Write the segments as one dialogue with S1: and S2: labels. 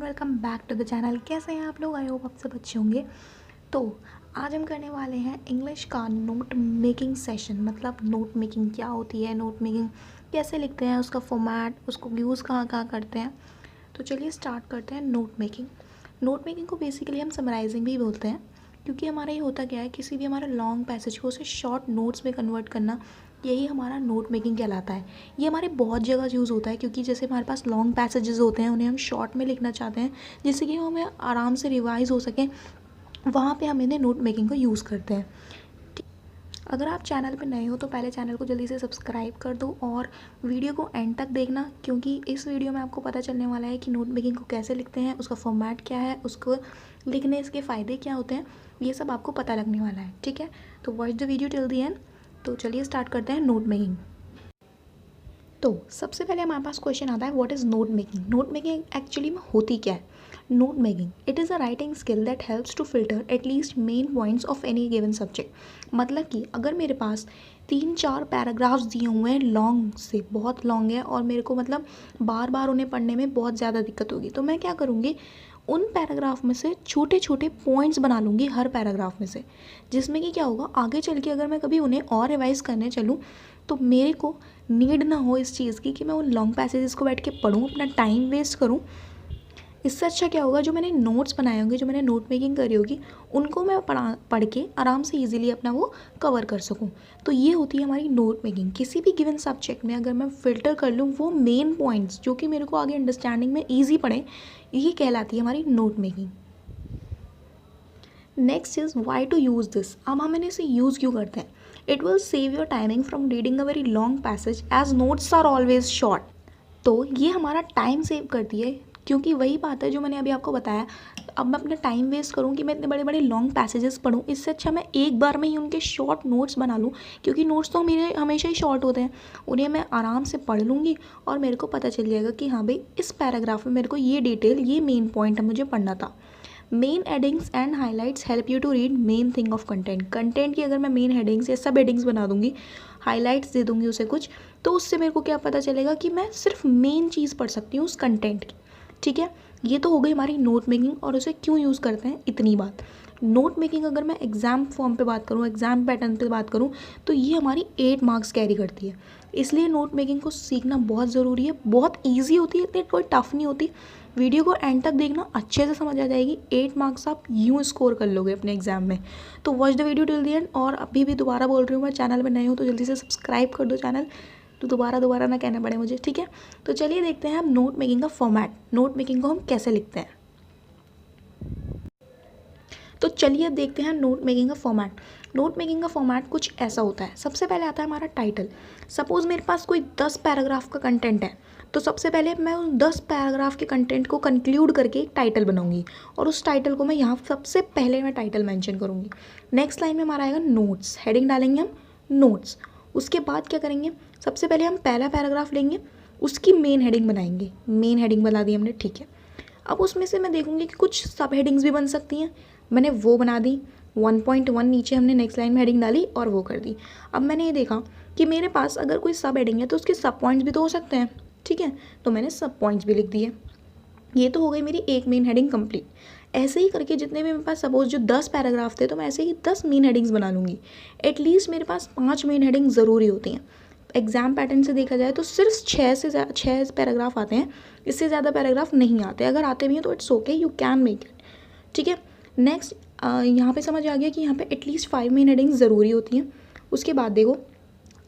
S1: Welcome back to the channel. कैसे हैं आप लोग? आई होप आप सब अच्छे होंगे। तो आज हम करने वाले हैं इंग्लिश का नोट मेकिंग सेशन। मतलब नोट मेकिंग क्या होती है, नोट मेकिंग कैसे लिखते हैं, उसका फॉर्मेट, उसको यूज़ कहाँ कहाँ करते हैं। तो चलिए स्टार्ट करते हैं नोट मेकिंग। नोट मेकिंग को बेसिकली हम समराइजिंग भी बोलते हैं, क्योंकि हमारा ये होता क्या है, किसी भी हमारे लॉन्ग पैसेज को उसे शॉर्ट नोट्स में कन्वर्ट करना, यही हमारा नोट मेकिंग कहलाता है। ये हमारे बहुत जगह यूज़ होता है, क्योंकि जैसे हमारे पास लॉन्ग पैसेजेस होते हैं, उन्हें हम शॉर्ट में लिखना चाहते हैं जिससे कि हमें आराम से रिवाइज हो सकें, वहाँ पे हम इन्हें नोट मेकिंग को यूज़ करते हैं। अगर आप चैनल पर नए हो तो पहले चैनल को जल्दी से सब्सक्राइब कर दो और वीडियो को एंड तक देखना, क्योंकि इस वीडियो में आपको पता चलने वाला है कि नोट मेकिंग को कैसे लिखते हैं, उसका फॉर्मेट क्या है, उसको लिखने इसके फ़ायदे क्या होते हैं, ये सब आपको पता लगने वाला है। ठीक है, तो watch the video till the end. तो चलिए स्टार्ट करते हैं नोट मेकिंग। तो सबसे पहले हमारे पास क्वेश्चन आता है, what is note making. Note making actually में होती क्या है? Note making, it is a writing skill that helps to filter at least main points of any given subject. मतलब कि अगर मेरे पास 3-4 पैराग्राफ्स दिए हुए हैं, लॉन्ग से बहुत लॉन्ग है, और मेरे को मतलब बार बार उन्हें पढ़ने में बहुत ज़्यादा दिक्कत होगी, तो मैं क्या करूँगी, उन पैराग्राफ में से छोटे छोटे पॉइंट्स बना लूँगी हर पैराग्राफ में से, जिसमें कि क्या होगा, आगे चल के अगर मैं कभी उन्हें और रिवाइज़ करने चलूँ तो मेरे को नीड ना हो इस चीज़ की कि मैं उन लॉन्ग पैसेजेस को बैठ के पढूँ, अपना टाइम वेस्ट करूँ। इससे अच्छा क्या होगा, जो मैंने नोट्स बनाए होंगे, जो मैंने नोट मेकिंग करी होगी, उनको मैं पढ़ के आराम से इजीली अपना वो कवर कर सकूं। तो ये होती है हमारी नोट मेकिंग। किसी भी गिवन सब्जेक्ट में अगर मैं फ़िल्टर कर लूँ वो मेन पॉइंट्स जो कि मेरे को आगे अंडरस्टैंडिंग में ईजी पड़े, ये कहलाती है हमारी note making. Next is why to use this. अब हम इसे यूज़ क्यों करते हैं? It will save your timing from reading a very long passage as notes are always short. तो ये हमारा टाइम सेव करती है, क्योंकि वही बात है जो मैंने अभी आपको बताया। अब मैं अपना टाइम वेस्ट करूँ कि मैं इतने बड़े बड़े लॉन्ग पैसेजेस पढूँ, इससे अच्छा मैं एक बार में ही उनके शॉर्ट नोट्स बना लूँ, क्योंकि नोट्स तो मेरे हमेशा ही शॉर्ट होते हैं। उन्हें मैं आराम से पढ़ लूँगी और मेरे को पता चल जाएगा कि हाँ भाई, इस पैराग्राफ में मेरे को ये डिटेल, ये मेन पॉइंट है मुझे पढ़ना था। Main headings and highlights help you to read main thing of content. Content की अगर मैं मेन हेडिंग्स या सब हेडिंग्स बना दूंगी, हाईलाइट्स दे दूंगी उसे कुछ, तो उससे मेरे को क्या पता चलेगा कि मैं सिर्फ मेन चीज़ पढ़ सकती हूँ उस कंटेंट की। ठीक है, ये तो हो गई हमारी नोट मेकिंग। और उसे क्यों यूज़ करते हैं, इतनी बात। नोट मेकिंग अगर मैं एग्ज़ाम फॉर्म पे बात करूँ, एग्ज़ाम पैटर्न पे बात करूँ, तो ये हमारी 8 मार्क्स कैरी करती है। इसलिए नोट मेकिंग को सीखना बहुत ज़रूरी है। बहुत ईजी होती है, इतनी कोई टफ नहीं होती। वीडियो को एंड तक देखना, अच्छे से समझ आ जाएगी। 8 मार्क्स आप यूँ स्कोर कर लोगे अपने एग्जाम में। तो watch the video till the end. और अभी भी दोबारा बोल रही हूँ, मैं चैनल में नए हो तो जल्दी से सब्सक्राइब कर दो चैनल, तो दोबारा ना कहना पड़े मुझे। ठीक है, तो चलिए देखते हैं हम नोट मेकिंग का फॉर्मेट, नोट मेकिंग को हम कैसे लिखते हैं। तो चलिए अब देखते हैं नोट मेकिंग का फॉर्मेट। नोट मेकिंग का फॉर्मेट कुछ ऐसा होता है। सबसे पहले आता है हमारा टाइटल। सपोज़ मेरे पास कोई 10 पैराग्राफ का कंटेंट है, तो सबसे पहले मैं उन 10 पैराग्राफ के कंटेंट को कंक्लूड करके एक टाइटल बनाऊंगी, और उस टाइटल को मैं यहाँ सबसे पहले मैं टाइटल मेंशन करूँगी। नेक्स्ट लाइन में हमारा आएगा नोट्स, हेडिंग डालेंगे हम नोट्स। उसके बाद क्या करेंगे, सबसे पहले हम पहला पैराग्राफ लेंगे, उसकी मेन हेडिंग बनाएंगे। मेन हेडिंग बना दी हमने, ठीक है। अब उसमें से मैं देखूंगी कि कुछ सब हेडिंग्स भी बन सकती हैं, मैंने वो बना दी। 1.1 नीचे हमने नेक्स्ट लाइन में हेडिंग डाली और वो कर दी। अब मैंने ये देखा कि मेरे पास अगर कोई सब हेडिंग है तो उसके सब पॉइंट्स भी तो हो सकते हैं, ठीक है, तो मैंने सब पॉइंट्स भी लिख दिए। ये तो हो गई मेरी एक मेन हेडिंग कंप्लीट। ऐसे ही करके जितने भी मेरे पास सपोज जो 10 पैराग्राफ थे, तो मैं ऐसे ही 10 मेन हेडिंग्स बना लूँगी। एटलीस्ट मेरे पास 5 मेन हेडिंग ज़रूरी होती हैं। एग्जाम पैटर्न से देखा जाए तो सिर्फ 6 पैराग्राफ आते हैं, इससे ज़्यादा पैराग्राफ नहीं आते। अगर आते भी हैं तो it's okay, you can make it. ठीक है, नेक्स्ट यहाँ पे समझ आ गया कि यहाँ पे एटलीस्ट 5 मेन हेडिंग्स ज़रूरी होती हैं। उसके बाद देखो,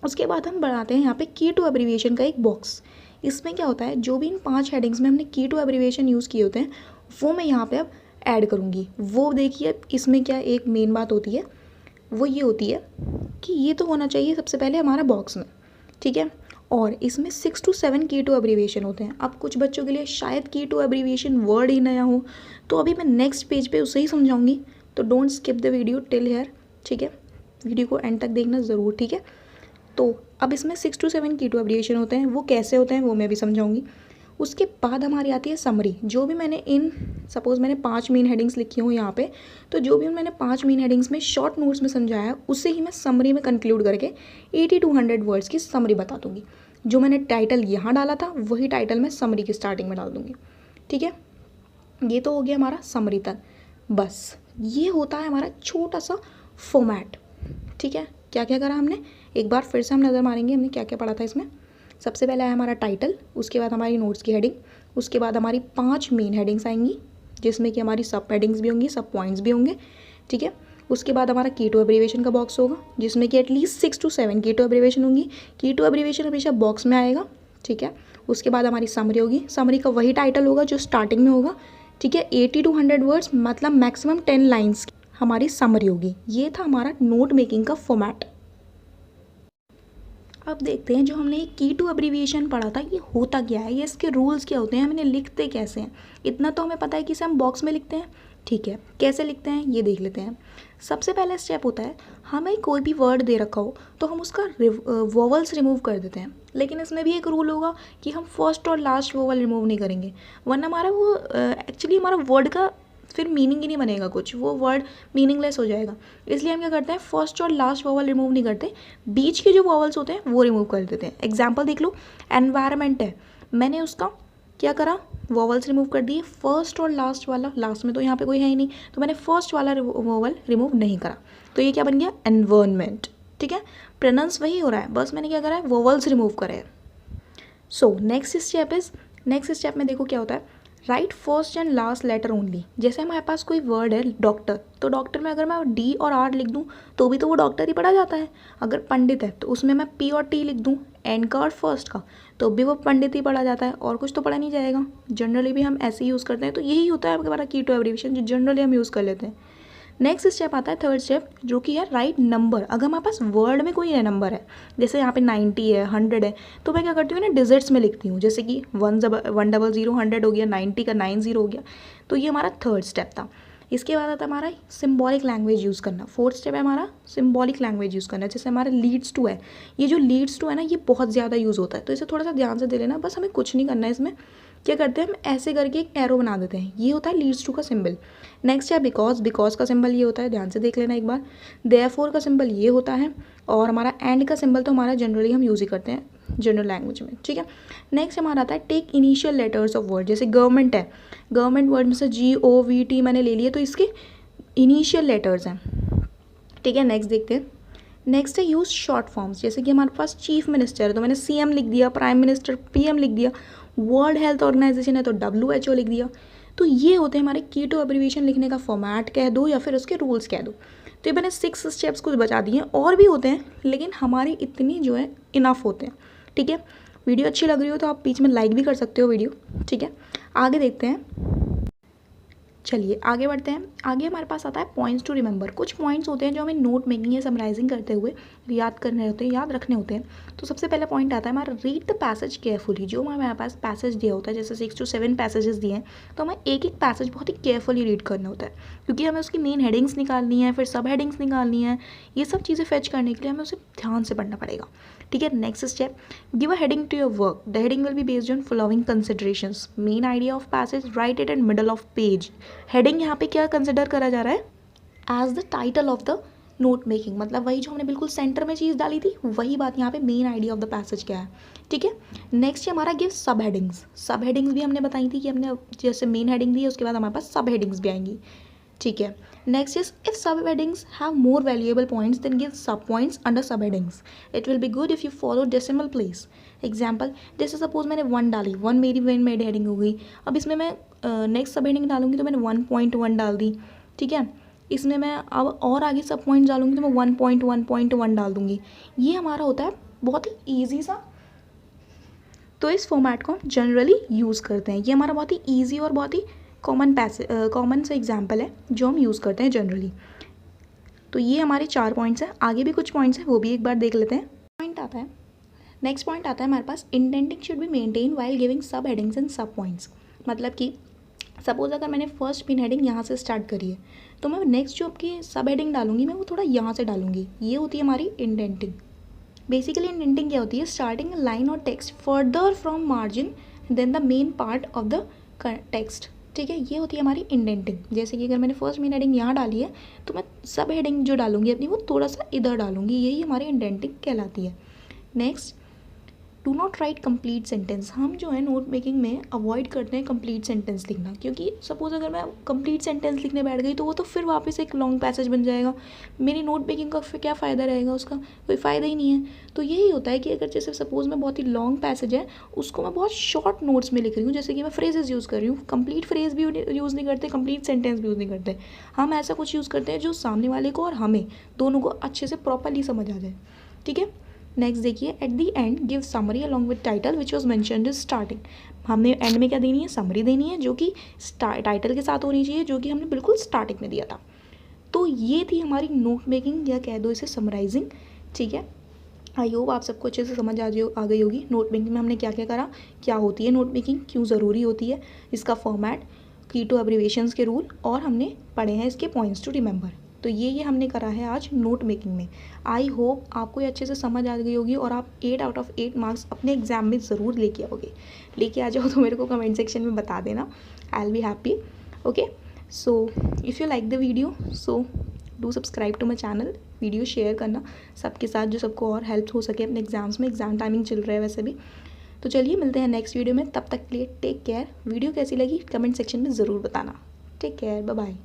S1: उसके बाद हम बढ़ाते हैं यहाँ पे की टू एब्रीविएशन का एक बॉक्स। इसमें क्या होता है, जो भी इन 5 हेडिंग्स में हमने की टू एब्रीविएशन यूज़ किए होते हैं, वो मैं यहाँ पे अब ऐड करूँगी। वो देखिए, इसमें क्या एक मेन बात होती है, वो ये होती है कि ये तो होना चाहिए सबसे पहले हमारा बॉक्स में, ठीक है। और इसमें 6 to 7 की टू एब्रीविएशन होते हैं। अब कुछ बच्चों के लिए शायद की टू एब्रीविएशन वर्ड ही नया हो, तो अभी मैं नेक्स्ट पेज पे उसे ही समझाऊंगी। तो don't skip the video till here, ठीक है, वीडियो को एंड तक देखना ज़रूर, ठीक है। तो अब इसमें 6 to 7 की टू एब्रीविएशन होते हैं, वो कैसे होते हैं वो मैं भी समझाऊंगी। उसके बाद हमारी आती है समरी। जो भी मैंने सपोज़ मैंने 5 मेन हेडिंग्स लिखी हूँ यहाँ पे, तो जो भी मैंने 5 मेन हेडिंग्स में शॉर्ट नोट्स में समझाया, उसे ही मैं समरी में कंक्लूड करके 80 to 100 वर्ड्स की समरी बता दूँगी। जो मैंने टाइटल यहाँ डाला था, वही टाइटल मैं समरी की स्टार्टिंग में डाल दूँगी, ठीक है। ये तो हो गया हमारा समरी तक। बस ये होता है हमारा छोटा सा फॉर्मेट। ठीक है, क्या क्या करा हमने, एक बार फिर से हम नज़र मारेंगे हमने क्या क्या पढ़ा था इसमें। सबसे पहले आया हमारा टाइटल, उसके बाद हमारी नोट्स की हेडिंग, उसके बाद हमारी 5 मेन हेडिंग्स आएंगी जिसमें कि हमारी सब हेडिंग्स भी होंगी, सब पॉइंट्स भी होंगे। ठीक है, उसके बाद हमारा की टू एब्रीवेशन का बॉक्स होगा जिसमें कि एटलीस्ट 6 to 7 की टू एब्रीवेशन होंगी। की टू एब्रीवेशन हमेशा बॉक्स में आएगा। ठीक है, उसके बाद हमारी समरी होगी, समरी का वही टाइटल होगा जो स्टार्टिंग में होगा। ठीक है, 80 to 100 वर्ड्स मतलब मैक्सिमम 10 लाइन्स हमारी समरी होगी। ये था हमारा नोट मेकिंग का फॉर्मेट। अब देखते हैं जो हमने की टू एब्रीविएशन पढ़ा था ये होता क्या है, ये इसके रूल्स क्या होते हैं, हमने लिखते कैसे हैं। इतना तो हमें पता है कि इसे हम बॉक्स में लिखते हैं। ठीक है, कैसे लिखते हैं ये देख लेते हैं। सबसे पहला स्टेप होता है, हमें कोई भी वर्ड दे रखा हो तो हम उसका वोवल्स रिमूव कर देते हैं। लेकिन इसमें भी एक रूल होगा कि हम फर्स्ट और लास्ट वोवल रिमूव नहीं करेंगे, वरना हमारा वो एक्चुअली हमारा वर्ड का फिर मीनिंग ही नहीं बनेगा कुछ, वो वर्ड मीनिंगलेस हो जाएगा। इसलिए हम क्या करते हैं, फर्स्ट और लास्ट वोवल रिमूव नहीं करते, बीच के जो वोवल्स होते हैं वो रिमूव कर देते हैं। एग्जाम्पल देख लो, एनवायरनमेंट है, मैंने उसका क्या करा, वोवल्स रिमूव कर दिए, फर्स्ट और लास्ट वाला, लास्ट में तो यहाँ पे कोई है ही नहीं तो मैंने फर्स्ट वाला वोवल रिमूव नहीं करा, तो ये क्या बन गया, एनवायरनमेंट। ठीक है, प्रोनाउंस वही हो रहा है, बस मैंने क्या करा है, वोवल्स रिमूव करे। सो नेक्स्ट स्टेप में देखो क्या होता है, write first and last letter only. जैसे हमारे पास कोई वर्ड है डॉक्टर, तो डॉक्टर में अगर मैं डी और आर लिख दूँ तो भी तो वो डॉक्टर ही पढ़ा जाता है। अगर पंडित है तो उसमें मैं पी और टी लिख दूँ एंड का और फर्स्ट का, तो भी वो पंडित ही पढ़ा जाता है, और कुछ तो पढ़ा नहीं जाएगा। जनरली भी हम ऐसे ही यूज़ करते हैं, तो यही होता है हमारा की टू एब्रीविएशन जो जनरली हम यूज़ कर लेते हैं। नेक्स्ट स्टेप आता है थर्ड स्टेप, जो कि है राइट नंबर। अगर हमारे पास वर्ड में कोई नंबर है, जैसे यहाँ पे 90 है, 100 है, तो मैं क्या करती हूँ ना, डिजिट्स में लिखती हूँ, जैसे कि 100, 100 हो गया, 90 का 90 हो गया। तो ये हमारा थर्ड स्टेप था। इसके बाद आता है हमारा सिम्बॉलिक लैंग्वेज यूज़ करना। फोर्थ स्टेप है हमारा सिम्बॉलिक लैंग्वेज यूज़ करना। जैसे हमारा लीड्स टू है, ये जो लीड्स टू है ना, ये बहुत ज़्यादा यूज़ होता है, तो इसे थोड़ा सा ध्यान से दे लेना। बस हमें कुछ नहीं करना है इसमें, क्या करते हैं हम ऐसे करके एक एरो बना देते हैं, ये होता है लीड्स टू का सिंबल। नेक्स्ट है बिकॉज का सिंबल ये होता है, ध्यान से देख लेना एक बार। देयरफॉर का सिंबल ये होता है, और हमारा एंड का सिंबल तो हमारा जनरली हम यूज़ ही करते हैं जनरल लैंग्वेज में। ठीक है, नेक्स्ट हमारा आता है take initial letters of word. जैसे गवर्नमेंट है, गवर्नमेंट वर्ड में से GOVT मैंने ले लिए, तो इसके इनिशियल लेटर्स हैं। ठीक है, नेक्स्ट देखते हैं। नेक्स्ट है यूज़ शॉर्ट फॉर्म्स। जैसे कि हमारे पास चीफ मिनिस्टर है तो मैंने CM लिख दिया, प्राइम मिनिस्टर PM लिख दिया, वर्ल्ड हेल्थ ऑर्गेनाइजेशन है तो WHO लिख दिया। तो ये होते हैं हमारे की टू एब्रीविएशन लिखने का फॉर्मेट कह दो या फिर उसके रूल्स कह दो। तो ये मैंने 6 स्टेप्स कुछ बचा दिए हैं, और भी होते हैं लेकिन हमारी इतनी जो है इनफ होते हैं। ठीक है, वीडियो अच्छी लग रही हो तो आप बीच में लाइक भी कर सकते हो वीडियो। ठीक है, आगे देखते हैं, चलिए आगे बढ़ते हैं। आगे हमारे पास आता है पॉइंट्स टू रिमेंबर। कुछ पॉइंट्स होते हैं जो हमें नोट मेकिंग या समराइजिंग करते हुए याद करने होते हैं, याद रखने होते हैं। तो सबसे पहला पॉइंट आता है हमारा रीड द पैसेज केयरफुली। जो हमारे पास पैसेज दिया होता है, जैसे 6 to 7 पैसेजेस दिए हैं, तो हमें एक एक पैसेज बहुत ही केयरफुली रीड करना होता है, क्योंकि हमें उसकी मेन हेडिंग्स निकालनी है, फिर सब हेडिंग्स निकालनी है। ये सब चीज़ें फेच करने के लिए हमें उसे ध्यान से पढ़ना पड़ेगा। ठीक है, next step, give a heading to your work. The heading will be based on following considerations. Main idea of passage, write it at middle of page. Heading यहाँ पे क्या कंसिडर करा जा रहा है, as the title of the note making. मतलब वही जो हमने बिल्कुल सेंटर में चीज़ डाली थी, वही बात यहाँ पे main idea of the passage क्या है। ठीक है, नेक्स्ट है हमारा गिव सब हेडिंग्स। सब हेडिंग्स भी हमने बताई थी कि हमने जैसे मेन हेडिंग दी है उसके बाद हमारे पास सब हेडिंग्स भी आएंगी। ठीक है, next is if sub headings have more valuable points then give sub points under sub headings. It will be good if you follow decimal place. Example, जैसे सपोज मैंने 1 डाली, 1 मेरी मेड हेडिंग हो गई। अब इसमें मैं नेक्स्ट सब हेडिंग डालूंगी तो मैंने 1.1 डाल दी। ठीक है, इसमें मैं अब और आगे सब पॉइंट्स डालूंगी तो मैं 1.1.1 डाल दूंगी। ये हमारा होता है बहुत ही ईजी सा, तो इस फॉर्मेट को हम जनरली यूज़ करते हैं। ये हमारा बहुत ही ईजी और बहुत ही कॉमन सा एग्जाम्पल है जो हम यूज़ करते हैं जनरली। तो ये हमारे 4 पॉइंट्स हैं, आगे भी कुछ पॉइंट्स हैं वो भी एक बार देख लेते हैं। नेक्स्ट पॉइंट आता है हमारे पास, indenting should be maintain while giving sub headings and sub points. मतलब कि सपोज अगर मैंने फर्स्ट मेन हेडिंग यहाँ से स्टार्ट करी है, तो मैं नेक्स्ट जो आपकी सब हेडिंग डालूंगी मैं वो थोड़ा यहाँ से डालूंगी। ये होती है हमारी इंडेंटिंग। बेसिकली इंडेंटिंग क्या होती है, स्टार्टिंग लाइन और text further from margin then the main part of the text. ठीक है, ये होती है हमारी इंडेंटिंग। जैसे कि अगर मैंने फर्स्ट मेन हेडिंग यहाँ डाली है तो मैं सब हेडिंग जो डालूंगी अपनी वो थोड़ा सा इधर डालूंगी, यही हमारी इंडेंटिंग कहलाती है। Next, do not right complete sentence. हम जो है नोट मेकिंग में अवॉइड करते हैं कंप्लीट सेंटेंस लिखना, क्योंकि सपोज अगर मैं कंप्लीट सेंटेंस लिखने बैठ गई तो वो तो फिर वापस एक लॉन्ग पैसेज बन जाएगा, मेरी नोट मेकिंग का फिर क्या फ़ायदा रहेगा, उसका कोई फ़ायदा ही नहीं है। तो यही होता है कि अगर जैसे सपोज़ मैं बहुत ही लॉन्ग पैसेज है उसको मैं बहुत शॉर्ट नोट्स में लिख रही हूँ, जैसे कि मैं फ्रेजेस यूज़ कर रही हूँ, कंप्लीट फ्रेज भी यूज़ नहीं करते, कंप्लीट सेंटेंस भी यूज़ नहीं करते, हम ऐसा कुछ यूज़ करते हैं जो सामने वाले को और हमें दोनों को अच्छे से प्रॉपरली समझ आ जाए। ठीक है, नेक्स्ट देखिए, at the and give summary along with title which was mentioned in starting. हमने एंड में क्या देनी है, समरी देनी है, जो कि टाइटल के साथ होनी चाहिए, जो कि हमने बिल्कुल स्टार्टिंग में दिया था। तो ये थी हमारी नोट मेकिंग, या कह दो इसे समराइजिंग। ठीक है, आई होप आप सबको अच्छे से समझ आ गई होगी नोट मेकिंग में हमने क्या क्या करा, क्या होती है नोट मेकिंग, क्यों ज़रूरी होती है, इसका फॉर्मेट, की टू एब्रीवेशंस के रूल, और हमने पढ़े हैं इसके पॉइंट्स टू रिमेंबर। तो ये हमने करा है आज नोट मेकिंग में। आई होप आपको ये अच्छे से समझ आ गई होगी और आप 8 आउट ऑफ 8 मार्क्स अपने एग्जाम में ज़रूर लेके आओगे। लेके आ जाओ तो मेरे को कमेंट सेक्शन में बता देना, I will be happy. Okay, so if you like the video so do subscribe to my channel, video share करना सबके साथ जो सबको और हेल्प हो सके अपने एग्जाम्स में, एग्जाम टाइमिंग चल रहा है वैसे भी। तो चलिए मिलते हैं नेक्स्ट वीडियो में, तब तक के लिए टेक केयर। वीडियो कैसी लगी कमेंट सेक्शन में ज़रूर बताना। Take care, bye bye.